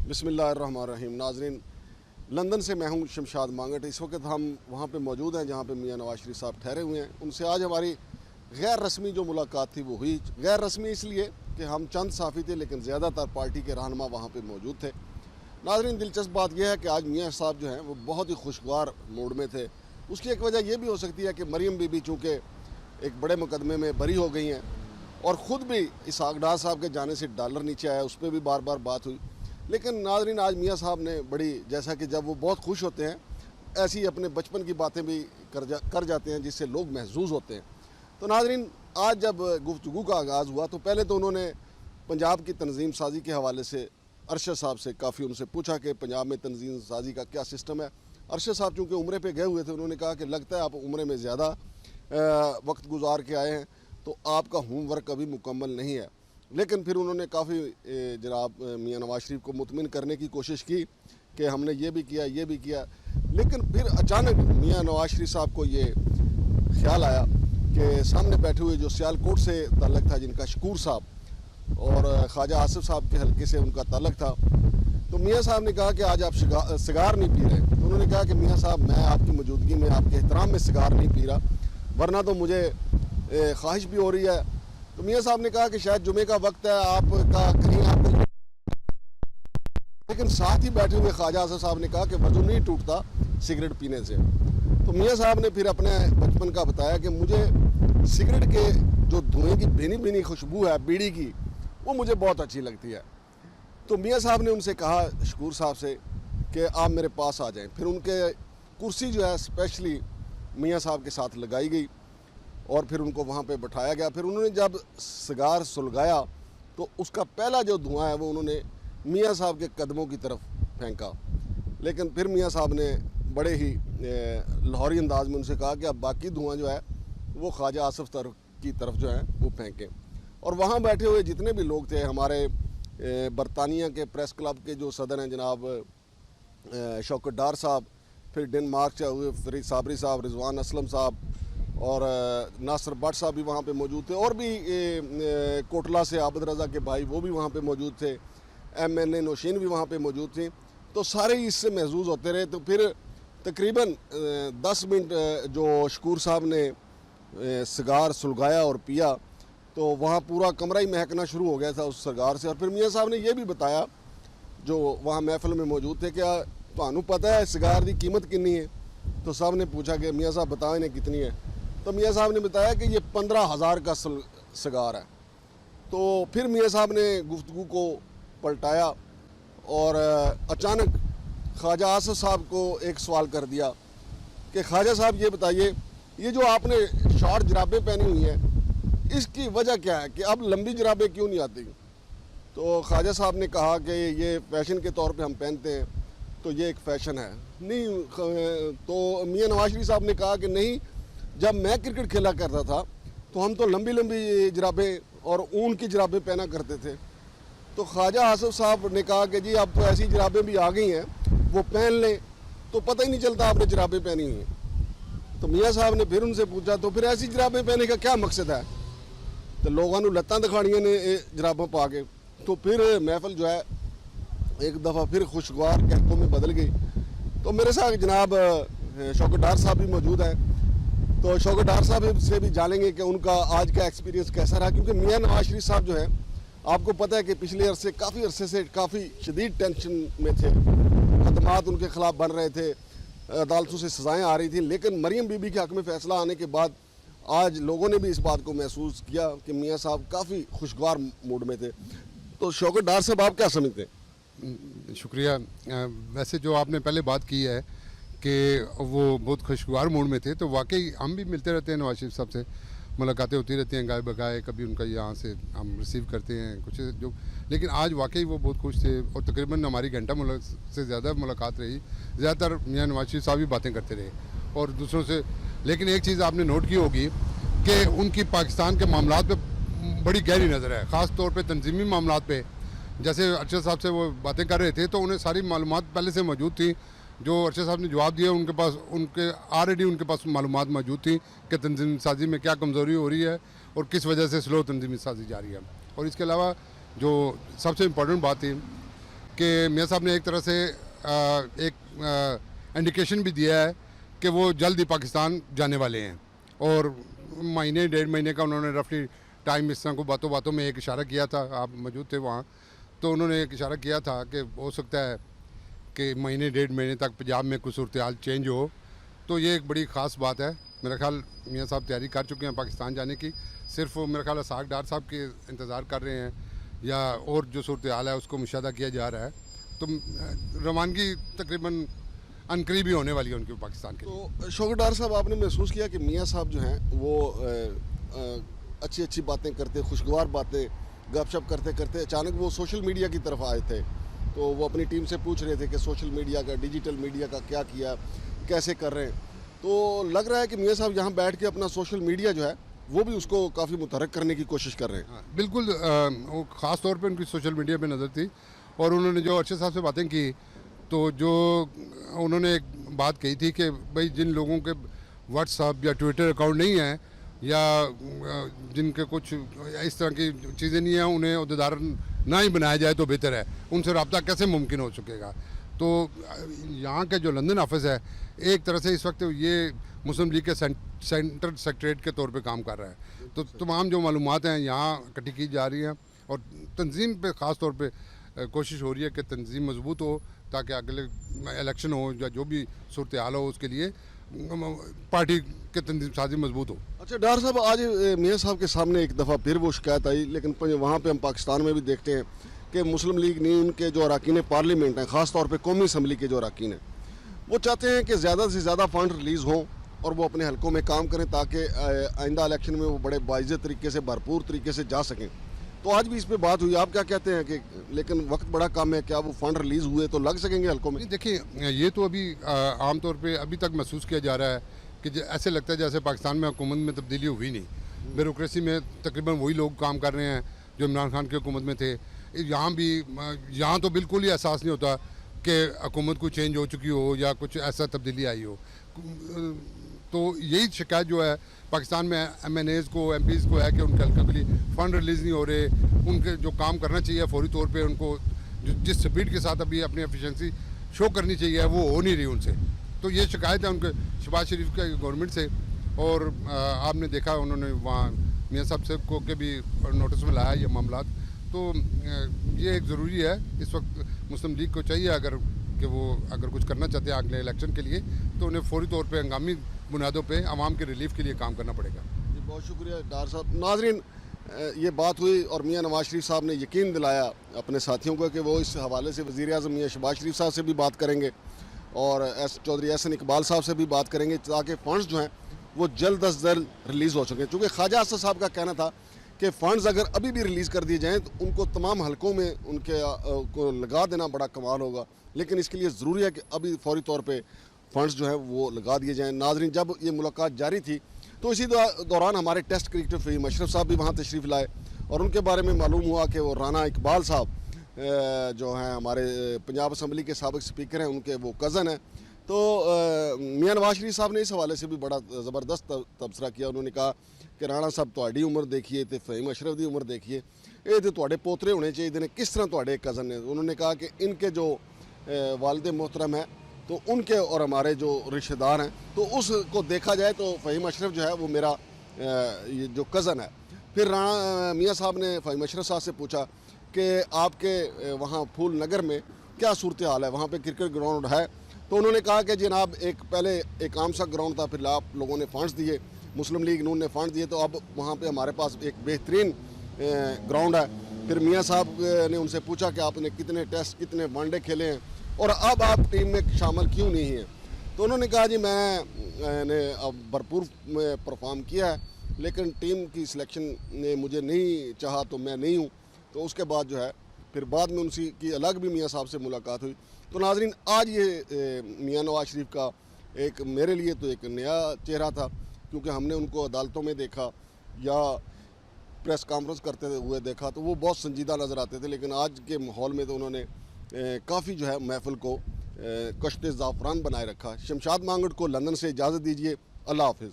बिस्मिल्लाहिर्रहमानिर्रहीम। नाजरीन, लंदन से मैं हूं शमशाद मांगट। इस वक्त हम वहां पे मौजूद हैं जहां पे मियां नवाज शरीफ साहब ठहरे हुए हैं। उनसे आज हमारी गैर रस्मी जो मुलाकात थी वो हुई। गैर रस्मी इसलिए कि हम चंद साफ़ी थे, लेकिन ज़्यादातर पार्टी के रहनुमा वहाँ पर मौजूद थे। नाजरीन, दिलचस्प बात यह है कि आज मियाँ साहब जो हैं वो बहुत ही खुशगवार मूड में थे। उसकी एक वजह यह भी हो सकती है कि मरीम बीबी चूँकि एक बड़े मुकदमे में बरी हो गई हैं और ख़ुद भी इसहाक डार साहब के जाने से डॉलर नीचे आया, उस पर भी बार बार बात हुई। लेकिन नाजरीन, आज मियाँ साहब ने बड़ी, जैसा कि जब वो बहुत खुश होते हैं ऐसी अपने बचपन की बातें भी कर जाते हैं जिससे लोग महसूस होते हैं। तो नाजरीन, आज जब गुफ्तगू का आगाज़ हुआ तो पहले तो उन्होंने पंजाब की तंजीम साजी के हवाले से अरशद साहब से काफ़ी उनसे पूछा कि पंजाब में तंजीम साजी का क्या सिस्टम है। अरशद साहब चूँकि उम्रे पे गए हुए थे, उन्होंने कहा कि लगता है आप उम्रे में ज़्यादा वक्त गुजार के आए हैं तो आपका होमवर्क अभी मुकम्मल नहीं है। लेकिन फिर उन्होंने काफ़ी जनाब मियाँ नवाज शरीफ को मुतमिन करने की कोशिश की कि हमने ये भी किया। लेकिन फिर अचानक मियाँ नवाज शरीफ साहब को ये ख्याल आया कि सामने बैठे हुए जो सियालकोट से ताल्लुक़ था, जिनका शकूर साहब और ख्वाजा आसिफ साहब के हल्के से उनका ताल्लुक़ था, तो मियाँ साहब ने कहा कि आज आप सिगार नहीं पी रहे। तो उन्होंने कहा कि मियाँ साहब, मैं आपकी मौजूदगी में, आपके एहतराम में सिगार नहीं पी रहा, वरना तो मुझे ख्वाहिश भी हो रही है। तो मियाँ साहब ने कहा कि शायद जुमे का वक्त है, आपका कहीं आप, लेकिन साथ ही बैठे हुए ख्वाजा आसिफ साहब ने कहा कि वजू नहीं टूटता सिगरेट पीने से। तो मियाँ साहब ने फिर अपने बचपन का बताया कि मुझे सिगरेट के जो धुएँ की भीनी भीनी खुशबू है बीड़ी की, वो मुझे बहुत अच्छी लगती है। तो मियाँ साहब ने उनसे कहा, शकूर साहब से, कि आप मेरे पास आ जाएं। फिर उनके कुर्सी जो है स्पेशली मियाँ साहब के साथ लगाई गई और फिर उनको वहाँ पे बैठाया गया। फिर उन्होंने जब सिगार सुलगाया तो उसका पहला जो धुआं है वो उन्होंने मियाँ साहब के कदमों की तरफ फेंका। लेकिन फिर मियाँ साहब ने बड़े ही लाहौरी अंदाज में उनसे कहा कि अब बाकी धुआं जो है वो ख्वाजा आसिफ की तरफ जो है वो फेंकें। और वहाँ बैठे हुए जितने भी लोग थे, हमारे बरतानिया के प्रेस क्लब के जो सदर हैं जनाब शौकत डार साहब, फिर डेनमार्क से हुए फरीद साबरी साहब, रिजवान असलम साहब और नासिर भट्ट साहब भी वहाँ पे मौजूद थे, और भी कोटला से आबद रज़ा के भाई वो भी वहाँ पे मौजूद थे, MNA नौशीन भी वहाँ पे मौजूद थी। तो सारे ही इससे महसूस होते रहे। तो फिर तकरीबन 10 मिनट जो शकूर साहब ने सिगार सुलगाया और पिया तो वहाँ पूरा कमरा ही महकना शुरू हो गया था उस सिगार से। और फिर मियाँ साहब ने यह भी बताया, जो वहाँ महफिल में मौजूद थे, क्या तो पता है सिगार की कीमत कितनी है? तो साहब ने पूछा कि मियाँ साहब बताओ इन्हें कितनी है। तो मियाँ साहब ने बताया कि ये 15,000 का सिगार है। तो फिर मियाँ साहब ने गुफ्तगू को पलटाया और अचानक ख्वाजा आसिफ साहब को एक सवाल कर दिया कि ख्वाजा साहब ये बताइए, ये जो आपने शॉर्ट जराबें पहनी हुई हैं इसकी वजह क्या है कि अब लंबी जराबें क्यों नहीं आती? तो ख्वाजा साहब ने कहा कि ये फ़ैशन के तौर पे हम पहनते हैं, तो ये एक फ़ैशन है नहीं। तो मियाँ नवाज शरीफ साहब ने कहा कि नहीं, जब मैं क्रिकेट खेला करता था तो हम तो लंबी लंबी जराबें और ऊन की जराबें पहना करते थे। तो ख्वाजा आसिफ साहब ने कहा कि जी अब तो ऐसी जराबें भी आ गई हैं, वो पहन लें तो पता ही नहीं चलता आपने जराबें पहनी हुई हैं। तो मियाँ साहब ने फिर उनसे पूछा, तो फिर ऐसी जराबें पहनने का क्या मकसद है? तो लोगों ने लत्तां दिखाड़ियां ने जराबें पा के। तो फिर महफिल जो है एक दफ़ा फिर खुशगवार कहकों में बदल गई। तो मेरे साथ जनाब शौकत डार साहब भी मौजूद हैं। तो शौकत डार साहब से भी जानेंगे कि उनका आज का एक्सपीरियंस कैसा रहा, क्योंकि मियाँ नवाज शरीफ साहब जो है, आपको पता है कि पिछले काफ़ी अरसे से काफ़ी शदीद टेंशन में थे, मुकदमात उनके ख़िलाफ़ बन रहे थे, अदालतों से सज़ाएँ आ रही थी। लेकिन मरीम बीबी के हक़ में फ़ैसला आने के बाद आज लोगों ने भी इस बात को महसूस किया कि मियाँ साहब काफ़ी खुशगवार मूड में थे। तो शौकत डार साहब, आप क्या समझते हैं? शुक्रिया। वैसे जो आपने पहले बात की है कि वो बहुत खुशगवार मूड में थे, तो वाकई हम भी मिलते रहते हैं, नवाज शरीफ साहब से मुलाकातें होती रहती हैं गाय बगाए, कभी उनका यहाँ से हम रिसीव करते हैं कुछ जो। लेकिन आज वाकई वो बहुत खुश थे और तकरीबन हमारी घंटा से ज़्यादा मुलाकात रही। ज़्यादातर मियाँ नवाज शरीफ साहब भी बातें करते रहे और दूसरों से। लेकिन एक चीज़ आपने नोट की होगी कि उनकी पाकिस्तान के मामलों पर बड़ी गहरी नज़र है, ख़ास तौर पर तंजीमी मामलों पर। जैसे अरशद साहब से वो बातें कर रहे थे तो उन्हें सारी मालूमात पहले से मौजूद थी। जो अरशद साहब ने जवाब दिया उनके पास ऑलरेडी उनके पास मालूमात मौजूद थी कि तंजीम साजी में क्या कमज़ोरी हो रही है और किस वजह से स्लो तंजीमी साजी जा रही है। और इसके अलावा जो सबसे इम्पोर्टेंट बात थी कि मियाँ साहब ने एक तरह से एक इंडिकेशन भी दिया है कि वो जल्द ही पाकिस्तान जाने वाले हैं, और महीने 1.5 महीने का उन्होंने रफली टाइम इस तरह को बातों बातों में एक इशारा किया था। आप मौजूद थे वहाँ, तो उन्होंने एक इशारा किया था कि हो सकता है कि महीने 1.5 महीने तक पंजाब में कुछ सूरत हाल चेंज हो। तो ये एक बड़ी ख़ास बात है। मेरा ख्याल मियाँ साहब तैयारी कर चुके हैं पाकिस्तान जाने की, सिर्फ वो मेरा ख्याल साग डार साहब के इंतज़ार कर रहे हैं या और जो सूरत हाल है उसको मुशाहदा किया जा रहा है। तो रवानगी तकरीबन अनकरीबी होने वाली है उनकी पाकिस्तान के लिए। तो शौकत डार साहब, आपने महसूस किया कि मियाँ साहब जो हैं वो अच्छी अच्छी बातें करते, खुशगवार बातें गपशप करते करते अचानक वो सोशल मीडिया की तरफ आए थे। तो वो अपनी टीम से पूछ रहे थे कि सोशल मीडिया का, डिजिटल मीडिया का क्या किया, कैसे कर रहे हैं। तो लग रहा है कि मियाँ साहब यहाँ बैठ के अपना सोशल मीडिया जो है वो भी उसको काफ़ी मुतहरक करने की कोशिश कर रहे हैं। हाँ, बिल्कुल। वो ख़ास तौर पे उनकी सोशल मीडिया पे नज़र थी, और उन्होंने जो अरशद साहब से बातें की, तो जो उन्होंने एक बात कही थी कि भाई जिन लोगों के व्हाट्सएप या ट्विटर अकाउंट नहीं है या जिनके कुछ इस तरह की चीज़ें नहीं हैं, उन्हें अहदेदार ना ही बनाया जाए तो बेहतर है। उनसे रब्ता कैसे मुमकिन हो सकेगा। तो यहाँ के जो लंदन ऑफिस है एक तरह से इस वक्त ये मुस्लिम लीग के सेंट्रल सेक्रेटरीट के तौर पे काम कर रहा है। तो तमाम जो मालूमात हैं यहाँ इकट्ठी की जा रही हैं, और तंजीम पे ख़ास तौर पे कोशिश हो रही है कि तंजीम मजबूत हो, ताकि अगले इलेक्शन हो या जो भी सूरत हाल हो उसके लिए पार्टी के तंजीम साजी मजबूत हो। अच्छा डार साहब, आज मियाँ साहब के सामने एक दफ़ा फिर वो शिकायत आई, लेकिन वहाँ पे हम पाकिस्तान में भी देखते हैं कि मुस्लिम लीग नहीं, उनके जो अरकान पार्लियामेंट हैं, ख़ास तौर पे कौमी असम्बली के जो अरकान हैं, वो चाहते हैं कि ज़्यादा से ज़्यादा फ़ंड रिलीज़ हों और वो अपने हलकों में काम करें ताकि आइंदा इलेक्शन में वो बड़े बाइज़ तरीके से, भरपूर तरीके से जा सकें। तो आज भी इस पर बात हुई, आप क्या कहते हैं कि लेकिन वक्त बड़ा कम है, क्या वो फ़ंड रिलीज़ हुए तो लग सकेंगे हलकों में? देखिए, ये तो अभी आम तौर पे अभी तक महसूस किया जा रहा है कि ऐसे लगता है जैसे पाकिस्तान में हुकूमत में तब्दीली हुई नहीं। ब्यूरोक्रेसी में तकरीबन वही लोग काम कर रहे हैं जो इमरान खान की हुकूमत में थे। यहाँ तो बिल्कुल ही एहसास नहीं होता कि हुकूमत को चेंज हो चुकी हो या कुछ ऐसा तब्दीली आई हो। तो यही शिकायत जो है पाकिस्तान में MNAs को, MPs को है कि उनके हल्के के लिए फ़ंड रिलीज़ नहीं हो रहे। उनके जो काम करना चाहिए फौरी तौर पे उनको जिस स्पीड के साथ अभी अपनी एफिशिएंसी शो करनी चाहिए वो हो नहीं रही उनसे। तो ये शिकायत है उनके शहबाज शरीफ के गवर्नमेंट से। और आपने देखा उन्होंने वहाँ मियाँ साहब से को के भी नोटिस में लाया ये मामला। तो ये एक ज़रूरी है इस वक्त मुस्लिम लीग को चाहिए कि वो अगर कुछ करना चाहते हैं अगले इलेक्शन के लिए, तो उन्हें फौरी तौर पे हंगामी बुनियादों पे आवाम के रिलीफ के लिए काम करना पड़ेगा। जी, बहुत शुक्रिया डार साहब। नाजरीन, ये बात हुई और मियाँ नवाज शरीफ साहब ने यकीन दिलाया अपने साथियों को कि वो इस हवाले से वज़ीर आज़म मियाँ शहबाज शरीफ साहब से भी बात करेंगे और चौधरी एहसन इकबाल साहब से भी बात करेंगे ताकि फ़ंड्स जो हैं वो जल्द अज जल्द रिलीज़ हो सकें। चूँकि ख्वाजा असद साहब का कहना था कि फ़ंड्स अगर अभी भी रिलीज़ कर दिए जाएँ तो उनको तमाम हलकों में उनके को लगा देना बड़ा कमाल होगा, लेकिन इसके लिए ज़रूरी है कि अभी फ़ौरी तौर पर फ़ंड्स जो है वो लगा दिए जाएँ। नाजरीन, जब ये मुलाकात जारी थी तो इसी दौरान हमारे टेस्ट क्रिकेटर फ़हीम अशरफ साहब भी वहाँ तशरीफ़ लाए और उनके बारे में मालूम हुआ कि वो राना इकबाल साहब जो हैं हमारे पंजाब असम्बली के साबिक़ स्पीकर हैं, उनके वो कज़न हैं। तो मियाँ नवाज शरीफ साहब ने इस हवाले से भी बड़ा ज़बरदस्त तबसरा किया। उन्होंने कहा कि राणा साहब तुहाडी उम्र देखिए तो फ़हीम अशरफ की उम्र देखिए, ये तो तुहाडे पोतरे होने चाहिए ने, किस तरह तुहाडे कज़न ने। उन्होंने कहा कि इनके जो वालिद मोहतरम है तो उनके और हमारे जो रिश्तेदार हैं तो उसको देखा जाए तो फ़हीम अशरफ जो है वो मेरा ये जो कज़न है। फिर राणा मियाँ साहब ने फ़हीम अशरफ साहब से पूछा कि आपके वहाँ फूल नगर में क्या सूरत हाल है, वहाँ पे क्रिकेट ग्राउंड है? तो उन्होंने कहा कि जनाब पहले एक आम सा ग्राउंड था, फिर आप लोगों ने फंड्स दिए, मुस्लिम लीग नून ने फंड दिए, तो अब वहाँ पे हमारे पास एक बेहतरीन ग्राउंड है। फिर मियाँ साहब ने उनसे पूछा कि आपने कितने टेस्ट, कितने वनडे खेले हैं और अब आप टीम में शामिल क्यों नहीं हैं? तो उन्होंने कहा जी मैंने अब भरपूर परफॉर्म किया है, लेकिन टीम की सिलेक्शन ने मुझे नहीं चाहा तो मैं नहीं हूँ। तो उसके बाद जो है फिर बाद में उनकी की अलग भी मियाँ साहब से मुलाकात हुई। तो नाजरीन, आज ये मियाँ नवाज शरीफ का एक मेरे लिए तो एक नया चेहरा था, क्योंकि हमने उनको अदालतों में देखा या प्रेस कॉन्फ्रेंस करते हुए देखा तो वो बहुत संजीदा नज़र आते थे, लेकिन आज के माहौल में तो उन्होंने काफ़ी जो है महफिल को कश्ते ज़ाफ़रान बनाए रखा। शमशाद मांगड़ को लंदन से इजाज़त दीजिए। अल्लाह हाफ़िज़।